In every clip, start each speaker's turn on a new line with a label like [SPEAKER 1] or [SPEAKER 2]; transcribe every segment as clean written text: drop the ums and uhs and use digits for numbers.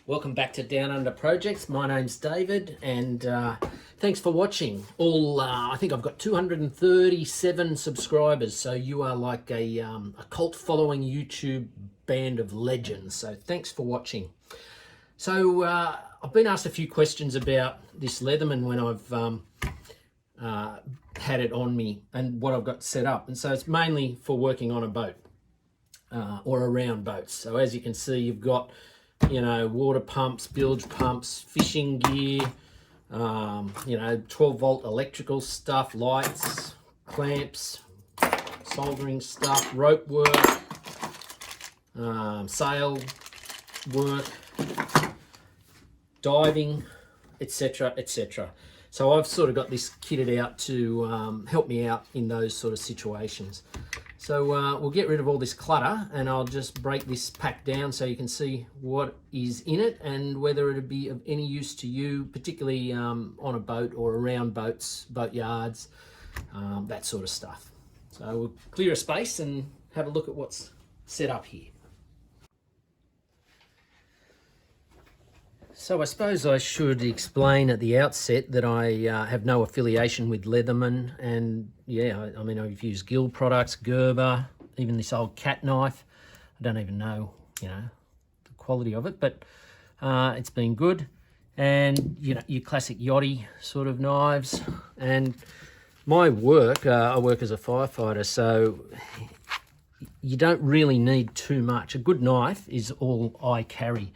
[SPEAKER 1] Welcome back to Down Under Projects. My name's David, and thanks for watching. I think I've got 237 subscribers, so you are like a cult following YouTube band of legends. So thanks for watching. So I've been asked a few questions about this Leatherman when I've had it on me and what I've got set up. And so it's mainly for working on a boat or around boats. So as you can see, you've got water pumps, bilge pumps, fishing gear, 12-volt electrical stuff, lights, clamps, soldering stuff, rope work, sail work, diving, etc., etc. So I've sort of got this kitted out to help me out in those sort of situations. So we'll get rid of all this clutter, and I'll just break this pack down so you can see what is in it and whether it'd be of any use to you, particularly on a boat or around boats, boat yards, that sort of stuff. So we'll clear a space and have a look at what's set up here. So I suppose I should explain at the outset that I have no affiliation with Leatherman, and I mean, I've used Gill products, Gerber, even this old cat knife. I don't even know, the quality of it, but it's been good. And, your classic yachty sort of knives. And my work, I work as a firefighter, so you don't really need too much. A good knife is all I carry.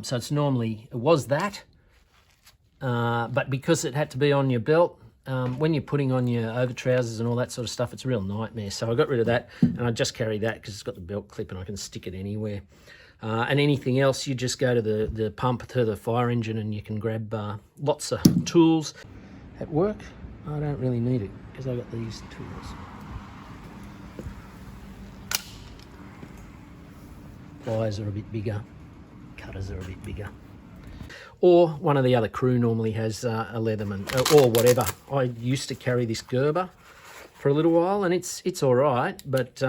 [SPEAKER 1] So it was that, but because it had to be on your belt, when you're putting on your over trousers and all that sort of stuff, it's a real nightmare. So I got rid of that, and I just carry that because it's got the belt clip and I can stick it anywhere. And anything else, you just go to the pump, to the fire engine, and you can grab lots of tools. At work, I don't really need it because I've got these tools. Pliers are a bit bigger. Cutters are a bit bigger. Or one of the other crew normally has a Leatherman or whatever. I used to carry this Gerber for a little while, and it's all right, but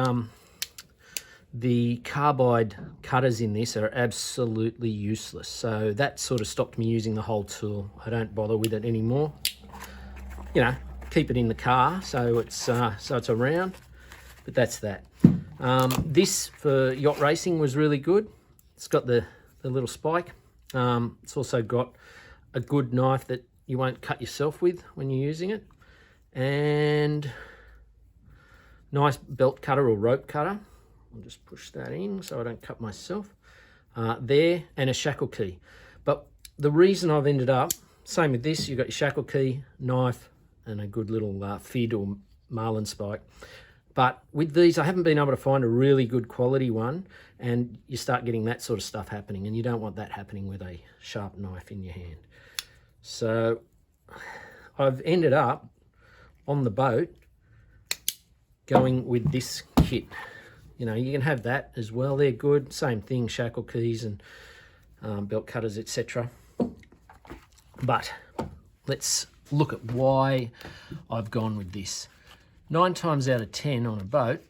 [SPEAKER 1] the carbide cutters in this are absolutely useless. So that sort of stopped me using the whole tool. I don't bother with it anymore. Keep it in the car so it's around, but that's that. This for yacht racing was really good. It's got the little spike. It's also got a good knife that you won't cut yourself with when you're using it, and nice belt cutter or rope cutter. I'll just push that in so I don't cut myself. There, and a shackle key. But the reason I've ended up, same with this, you've got your shackle key, knife, and a good little fid or marlin spike. But with these, I haven't been able to find a really good quality one, and you start getting that sort of stuff happening, and you don't want that happening with a sharp knife in your hand. So I've ended up on the boat going with this kit. You can have that as well. They're good. Same thing, shackle keys and belt cutters, etc. But let's look at why I've gone with this. 9 times out of 10 on a boat,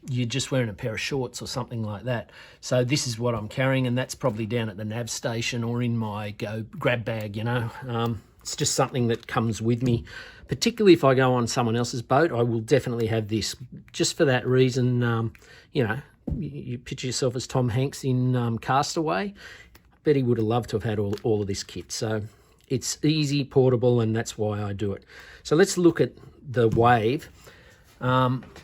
[SPEAKER 1] you're just wearing a pair of shorts or something like that. So this is what I'm carrying, and that's probably down at the nav station or in my grab bag, It's just something that comes with me. Particularly if I go on someone else's boat, I will definitely have this. Just for that reason, you picture yourself as Tom Hanks in Castaway. I bet he would have loved to have had all of this kit. So it's easy, portable, and that's why I do it. So let's look at the Wave,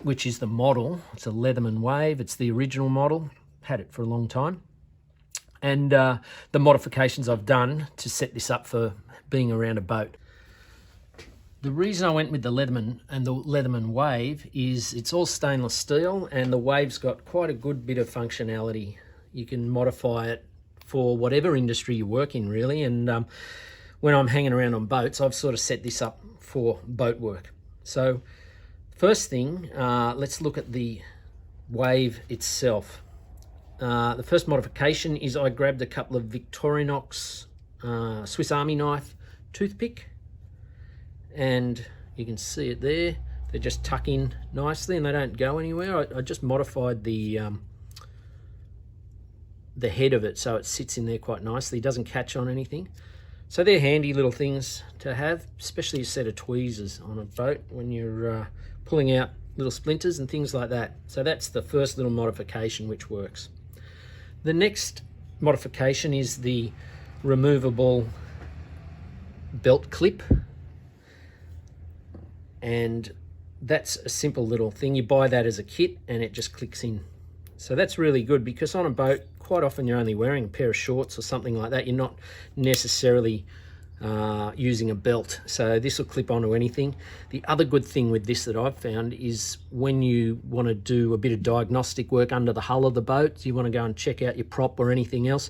[SPEAKER 1] which is the model. It's a Leatherman Wave. It's the original model. Had it for a long time. And the modifications I've done to set this up for being around a boat. The reason I went with the Leatherman and the Leatherman Wave is it's all stainless steel, and the Wave's got quite a good bit of functionality. You can modify it for whatever industry you work in, really. And when I'm hanging around on boats, I've sort of set this up for boat work. So first thing, let's look at the Wave itself. The first modification is I grabbed a couple of Victorinox Swiss Army knife toothpick, and you can see it there. They just tuck in nicely and they don't go anywhere. I just modified the the head of it so it sits in there quite nicely, doesn't catch on anything. So they're handy little things to have, especially a set of tweezers on a boat when you're pulling out little splinters and things like that. So that's the first little modification which works. The next modification is the removable belt clip, and that's a simple little thing. You buy that as a kit and it just clicks in. So that's really good, because on a boat quite often you're only wearing a pair of shorts or something like that. You're not necessarily using a belt, so this will clip onto anything. The other good thing with this that I've found is when you want to do a bit of diagnostic work under the hull of the boat, you want to go and check out your prop or anything else,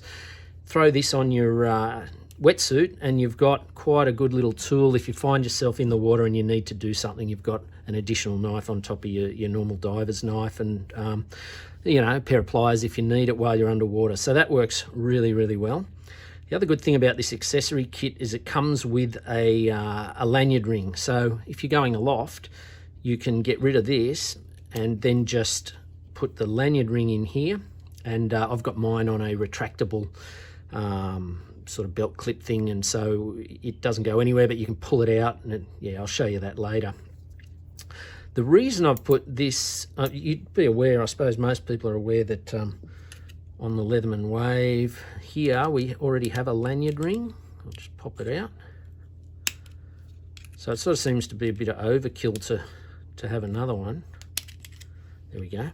[SPEAKER 1] throw this on your wetsuit and you've got quite a good little tool. If you find yourself in the water and you need to do something, you've got an additional knife on top of your normal diver's knife, and you know, a pair of pliers if you need it while you're underwater. So that works really, really well. The other good thing about this accessory kit is it comes with a lanyard ring. So if you're going aloft, you can get rid of this and then just put the lanyard ring in here. And I've got mine on a retractable sort of belt clip thing, and so it doesn't go anywhere, but you can pull it out, and yeah, I'll show you that later. The reason I've put this, you'd be aware, I suppose most people are aware that on the Leatherman Wave here, we already have a lanyard ring. I'll just pop it out. So it sort of seems to be a bit of overkill to have another one. There we go.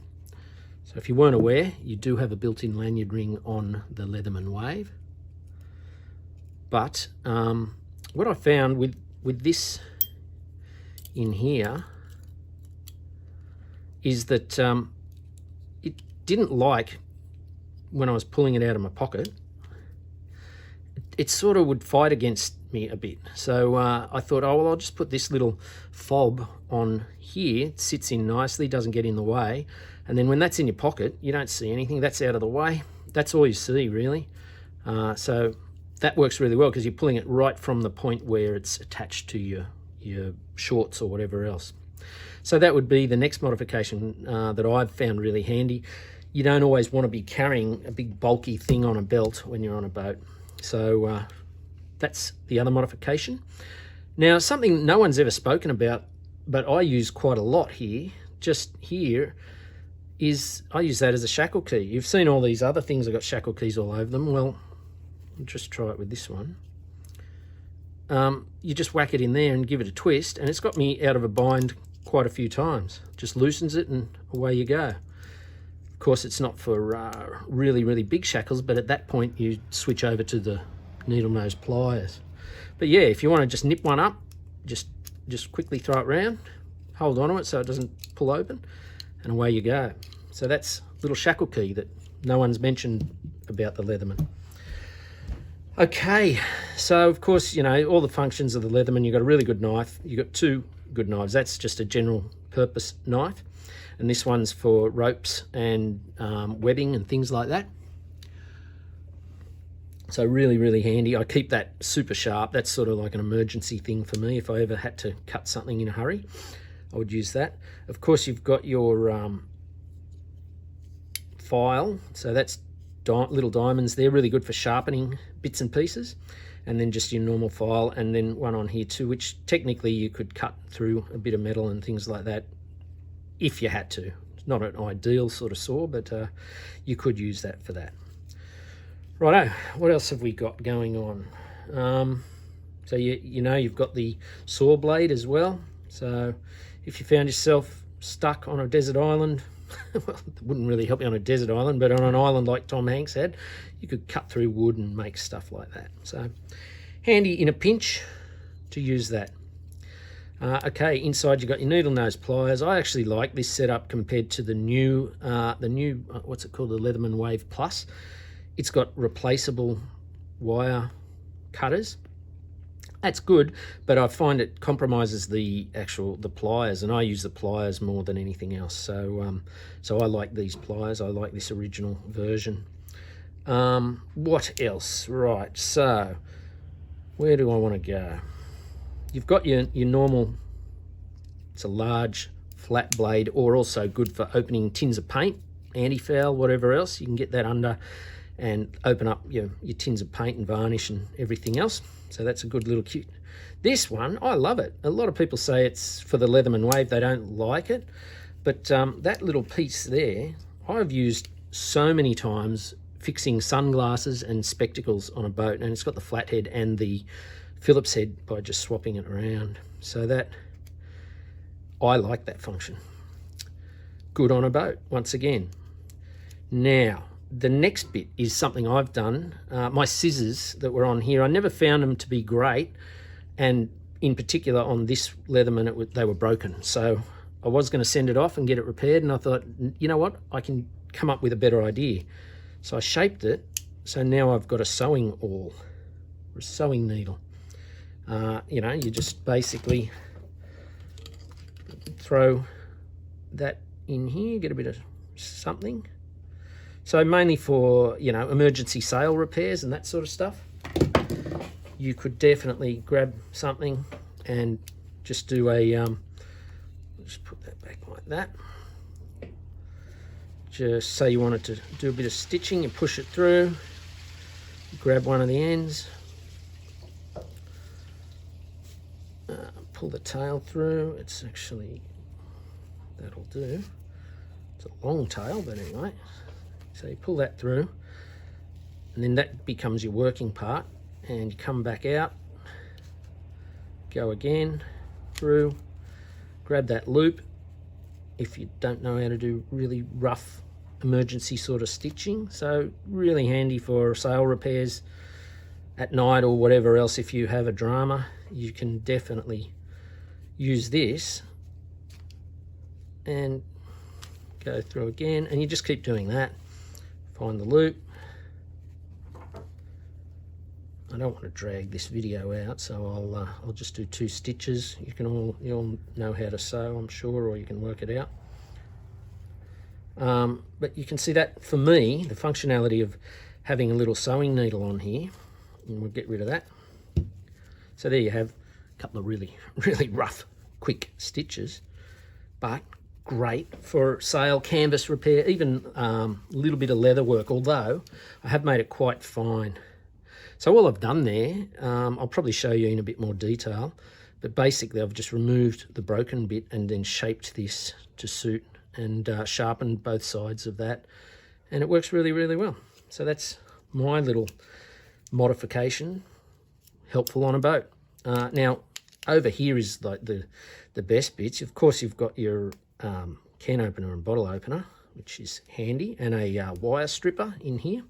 [SPEAKER 1] So if you weren't aware, you do have a built-in lanyard ring on the Leatherman Wave. But what I found with this in here is that it didn't like, when I was pulling it out of my pocket, it sort of would fight against me a bit. So I thought, oh, well, I'll just put this little fob on here. It sits in nicely, doesn't get in the way. And then when that's in your pocket, you don't see anything. That's out of the way. That's all you see, really. So that works really well because you're pulling it right from the point where it's attached to your shorts or whatever else. So that would be the next modification that I've found really handy. You don't always want to be carrying a big bulky thing on a belt when you're on a boat. So that's the other modification. Now, something no one's ever spoken about, but I use quite a lot here, just here, is I use that as a shackle key. You've seen all these other things that got shackle keys all over them. Well, I'll just try it with this one. You just whack it in there and give it a twist, and it's got me out of a bind quite a few times. Just loosens it and away you go. Of course, it's not for really, really big shackles, but at that point you switch over to the needle nose pliers. But yeah, if you want to just nip one up, just quickly throw it round, hold on to it so it doesn't pull open, and away you go. So that's a little shackle key that no one's mentioned about the Leatherman. Okay, so of course, you know, all the functions of the Leatherman. You've got a really good knife. You've got two good knives. That's just a general purpose knife. And this one's for ropes and webbing and things like that. So really, really handy. I keep that super sharp. That's sort of like an emergency thing for me. If I ever had to cut something in a hurry, I would use that. Of course, you've got your file. So that's little diamonds. They're really good for sharpening bits and pieces. And then just your normal file, and then one on here too, which technically you could cut through a bit of metal and things like that if you had to. It's not an ideal sort of saw, but you could use that for that. Righto, what else have we got going on? So you know, you've got the saw blade as well. So if you found yourself stuck on a desert island, well, it wouldn't really help you on a desert island, but on an island like Tom Hanks had, you could cut through wood and make stuff like that. So handy in a pinch to use that. Okay, inside you've got your needle nose pliers. I actually like this setup compared to the new what's it called, the Leatherman Wave Plus. It's got replaceable wire cutters. That's good, but I find it compromises the pliers, and I use the pliers more than anything else. So so I like these pliers. I like this original version. What else? Right, so where do I want to go? You've got your normal, it's a large flat blade, or also good for opening tins of paint, anti-foul, whatever else. You can get that under, and open up your tins of paint and varnish and everything else. So that's a good little cute. This one, I love it. A lot of people say it's for the Leatherman Wave, they don't like it. But that little piece there, I've used so many times fixing sunglasses and spectacles on a boat, and it's got the flathead and the Phillips head by just swapping it around. So that, I like that function. Good on a boat, once again. Now, the next bit is something I've done. My scissors that were on here, I never found them to be great, and in particular on this Leatherman, they were broken. So I was going to send it off and get it repaired, and I thought, you know what, I can come up with a better idea. So I shaped it, so now I've got a sewing awl, or a sewing needle. You know, you just basically throw that in here, get a bit of something. So mainly for, you know, emergency sail repairs and that sort of stuff. You could definitely grab something and just do a, just put that back like that. Just say you wanted to do a bit of stitching and push it through. Grab one of the ends. Pull the tail through. It's actually, that'll do. It's a long tail, but anyway. So you pull that through, and then that becomes your working part, and you come back out, go again, through, grab that loop. If you don't know how to do really rough emergency sort of stitching, so really handy for sail repairs at night or whatever else. If you have a drama, you can definitely use this and go through again, and you just keep doing that. Find the loop. I don't want to drag this video out, so I'll just do 2 stitches. You all know how to sew, I'm sure, or you can work it out. But you can see that, for me, the functionality of having a little sewing needle on here, and we'll get rid of that. So there you have a couple of really, really rough, quick stitches, but great for sail, canvas repair, even a little bit of leather work, although I have made it quite fine. So all I've done there, I'll probably show you in a bit more detail, but basically I've just removed the broken bit and then shaped this to suit, and sharpened both sides of that, and it works really, really well. So that's my little modification, helpful on a boat. Now over here is like the best bits. Of course, you've got your can opener and bottle opener, which is handy, and a wire stripper in here.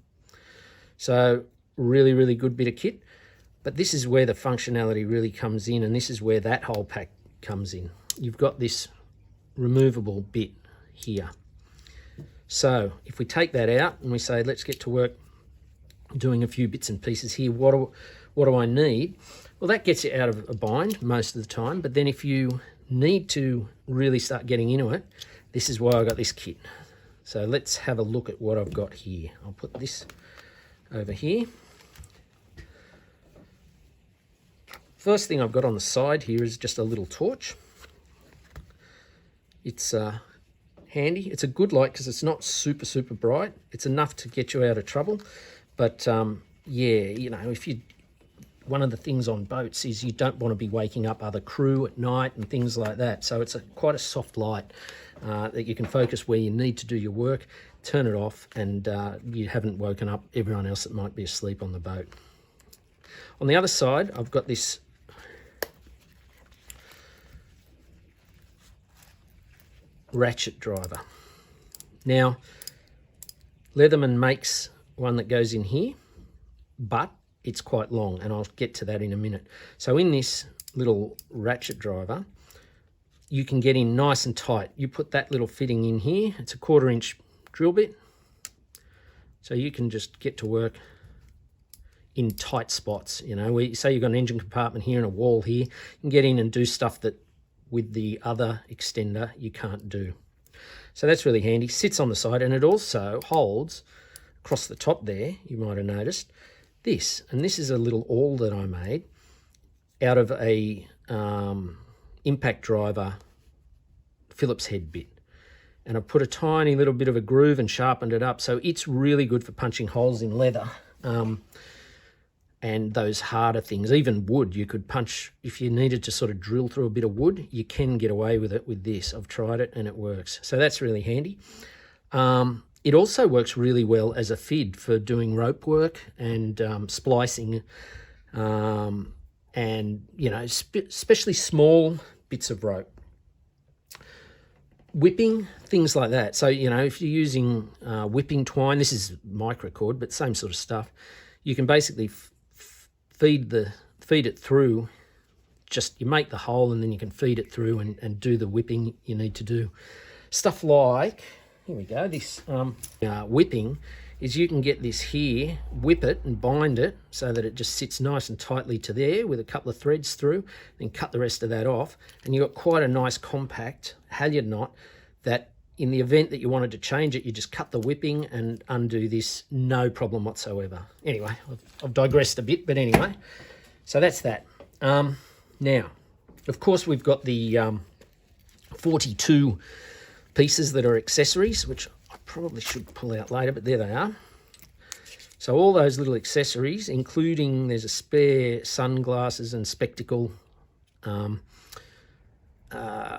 [SPEAKER 1] So really, really good bit of kit. But this is where the functionality really comes in, and this is where that whole pack comes in. You've got this removable bit here. So if we take that out and we say, let's get to work doing a few bits and pieces here, what do I need? Well, that gets you out of a bind most of the time, but then if you need to really start getting into it, this is why I got this kit. So let's have a look at what I've got here. I'll put this over here. First thing I've got on the side here is just a little torch. It's handy. It's a good light because it's not super, super bright. It's enough to get you out of trouble. But yeah, you know, one of the things on boats is you don't want to be waking up other crew at night and things like that. So it's quite a soft light that you can focus where you need to do your work, turn it off, and you haven't woken up everyone else that might be asleep on the boat. On the other side, I've got this ratchet driver. Now, Leatherman makes one that goes in here, but it's quite long, and I'll get to that in a minute. So in this little ratchet driver, you can get in nice and tight. You put that little fitting in here. It's a 1/4 inch drill bit. So you can just get to work in tight spots, you know, where you say you've got an engine compartment here and a wall here, you can get in and do stuff that with the other extender you can't do. So that's really handy. Sits on the side, and it also holds across the top there, you might have noticed, this. And this is a little awl that I made out of a impact driver Phillips head bit. and I've put a tiny little bit of a groove and sharpened it up. So it's really good for punching holes in leather and those harder things. Even wood, you could punch, if you needed to sort of drill through a bit of wood, you can get away with it with this. I've tried it and it works. So that's really handy. It also works really well as a fid for doing rope work and splicing and, you know, especially small bits of rope. Whipping, things like that. So, you know, if you're using whipping twine, this is microcord, but same sort of stuff. You can basically feed it through. Just, you make the hole and then you can feed it through and do the whipping you need to do. Stuff like, here we go, this whipping is you can get this here, whip it and bind it so that it just sits nice and tightly to there with a couple of threads through, then cut the rest of that off, and you've got quite a nice compact halyard knot that in the event that you wanted to change it, you just cut the whipping and undo this, no problem whatsoever. Anyway, I've digressed a bit, but anyway, so that's that. Now, of course, we've got the 42 pieces that are accessories, which I probably should pull out later, but there they are. So all those little accessories, including there's a spare sunglasses and spectacle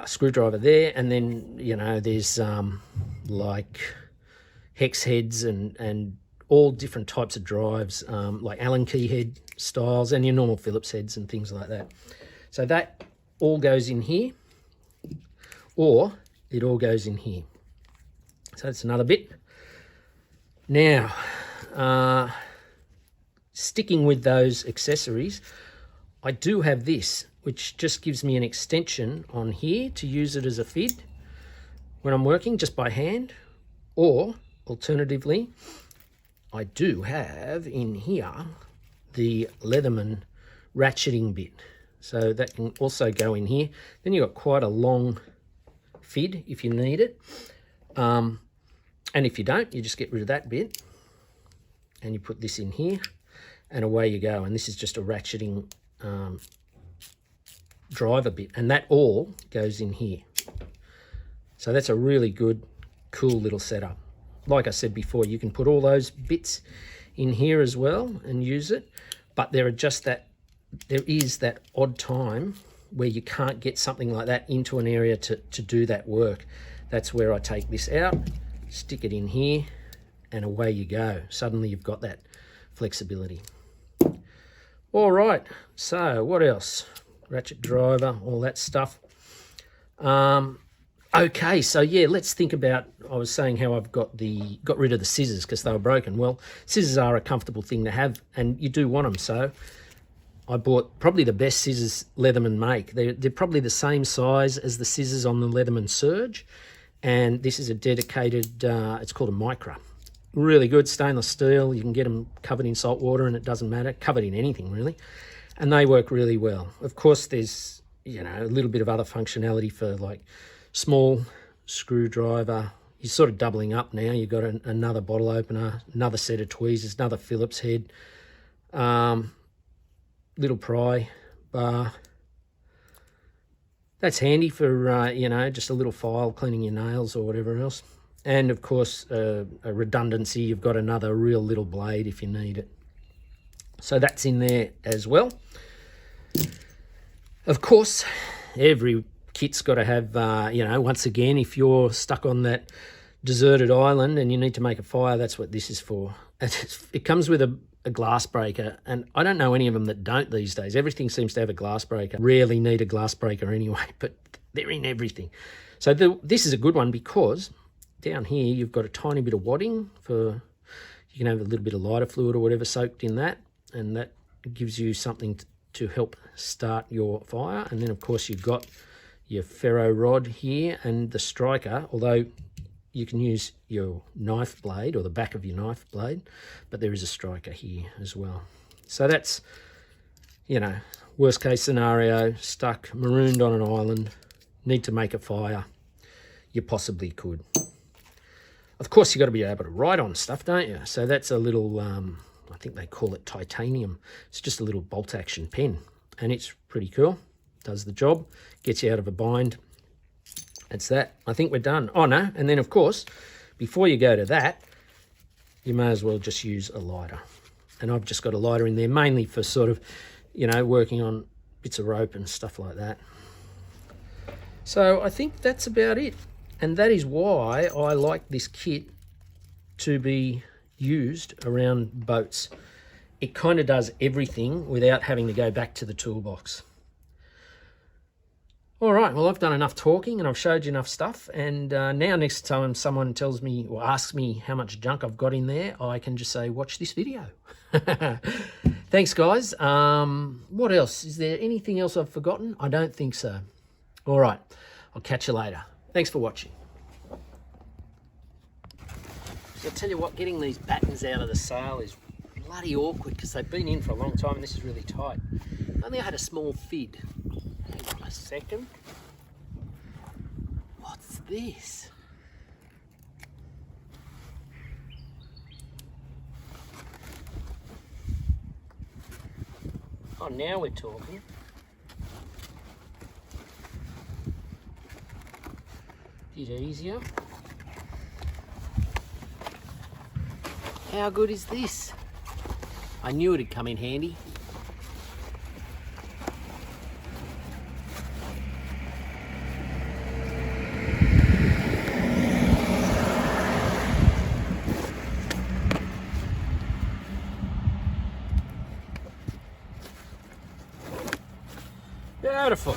[SPEAKER 1] screwdriver there, and then, you know, there's like hex heads and all different types of drives, like Allen key head styles and your normal Phillips heads and things like that. So that all goes in here, or it all goes in here. So that's another bit. Now, sticking with those accessories, I do have this, which just gives me an extension on here to use it as a fid when I'm working just by hand, or alternatively, I do have in here the Leatherman ratcheting bit. So that can also go in here. Then you've got quite a long fid if you need it. And if you don't, you just get rid of that bit and you put this in here and away you go. And this is just a ratcheting driver bit, and that all goes in here. So that's a really good, cool little setup. Like I said before, you can put all those bits in here as well and use it, but there is that odd time where you can't get something like that into an area to do that work. That's where I take this out, stick it in here, and away you go. Suddenly you've got that flexibility. All right, so what else? Ratchet driver, all that stuff. Okay, so yeah, let's think about, I was saying how I've got rid of the scissors because they were broken. Well, scissors are a comfortable thing to have, and you do want them. So I bought probably the best scissors Leatherman make. They're probably the same size as the scissors on the Leatherman Surge, and this is a dedicated, it's called a Micra. Really good, stainless steel. You can get them covered in salt water and it doesn't matter, covered in anything really, and they work really well. Of course, there's, you know, a little bit of other functionality for like small screwdriver. You're sort of doubling up now. You've got another bottle opener, another set of tweezers, another Phillips head, little pry bar. That's handy for, you know, just a little file cleaning your nails or whatever else. And of course, a redundancy, you've got another real little blade if you need it. So that's in there as well. Of course, every kit's got to have, you know, once again, if you're stuck on that deserted island and you need to make a fire, that's what this is for. It comes with a glass breaker, and I don't know any of them that don't these days. Everything seems to have a glass breaker. Rarely need a glass breaker anyway, but they're in everything. So this is a good one because down here you've got a tiny bit of wadding for, you can have a little bit of lighter fluid or whatever soaked in that, and that gives you something to help start your fire. And then of course you've got your ferro rod here and the striker, although you can use your knife blade or the back of your knife blade, but there is a striker here as well. So that's, you know, worst case scenario, stuck, marooned on an island, need to make a fire, you possibly could. Of course, you've got to be able to write on stuff, don't you? So that's a little, I think they call it titanium. It's just a little bolt action pen, and it's pretty cool. Does the job, gets you out of a bind. That's that. I think we're done. Oh, no. And then, of course, before you go to that, you may as well just use a lighter. And I've just got a lighter in there, mainly for sort of, you know, working on bits of rope and stuff like that. So I think that's about it. And that is why I like this kit to be used around boats. It kind of does everything without having to go back to the toolbox. All right, well, I've done enough talking and I've showed you enough stuff. And now next time someone tells me or asks me how much junk I've got in there, I can just say, watch this video. Thanks, guys. What else? Is there anything else I've forgotten? I don't think so. All right, I'll catch you later. Thanks for watching. So I'll tell you what, getting these battens out of the sail is bloody awkward because they've been in for a long time and this is really tight. Only I had a small fid. Hang on a second. What's this? Oh, now we're talking. Bit easier. How good is this? I knew it'd come in handy. Beautiful.